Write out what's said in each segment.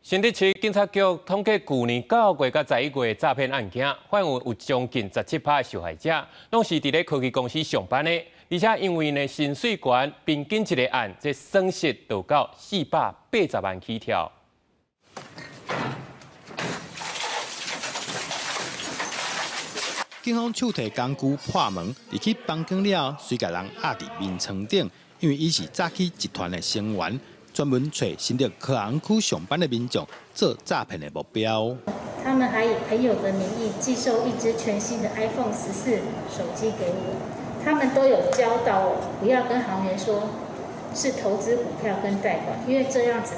新竹市警察局统计，去年9月到11月诈骗案件，范围有将近17%的受害者，拢是伫咧科技公司上班的，而且因为呢薪水悬，平均一个案，这损失就到480万起跳。警方手提工具破门，入去房间了，随甲人压伫面床顶，因为伊是诈欺集团的成员。 专门找新竹科航区上班的民众做诈骗的目标。他们还以朋友的名义寄售一只全新的 iPhone 14手机给我。他们都有教导我不要跟行员说是投资股票跟贷款，因为这样子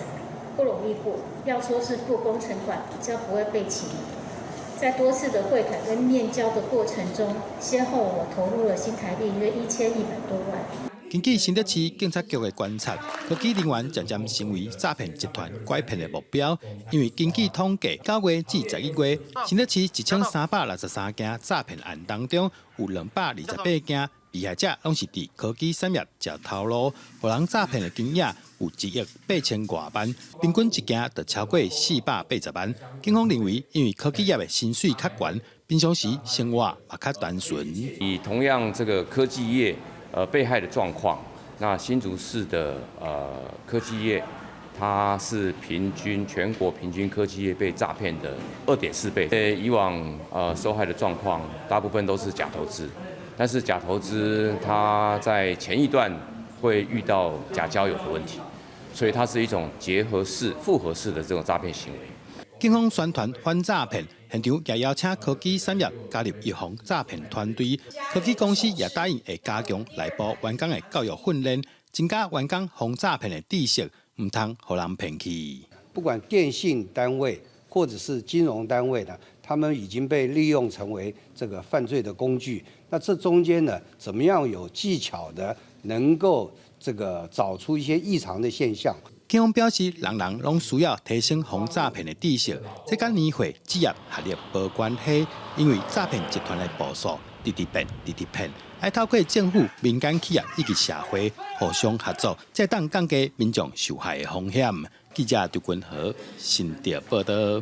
不容易过。要说是付工程款，比较不会被欺负。在多次的会谈跟面交的过程中，先后我投入了新台币约1100多万。 根据新竹市警察局的观察，科技人员渐渐成为诈骗集团拐骗的目标。因为根据统计，9月至11月，新竹市1363件诈骗案当中，有228件被害者拢是伫科技产业食头路，互人诈骗的金额有1亿8000多万，平均一件就超过480万。警方认为，因为科技业的薪水较悬，平常时生活也较单纯。以同样这个科技业。 被害的状况，那新竹市的科技业，它是全国平均科技业被诈骗的2.4倍。以往受害的状况，大部分都是假投资，但是假投资它在前一段会遇到假交友的问题，所以它是一种结合式、复合式的这种诈骗行为。 警方宣传反诈骗，现场也邀请科技产业加入预防诈骗团队。科技公司也答应会加强内部员工的教育训练，增加员工防诈骗的知识，唔通互人骗去。不管电信单位或者是金融单位呢，他们已经被利用成为这个犯罪的工具。那这中间呢，怎么样有技巧的，能够找出一些异常的现象？ 警方表示，人人拢需要提升防诈骗的知识，这跟年会职业学历无关系，因为诈骗集团的部署直变，要透过政府、民间企业以及社会互相合作，才当降低民众受害的风险。记者杜君和新竹报道。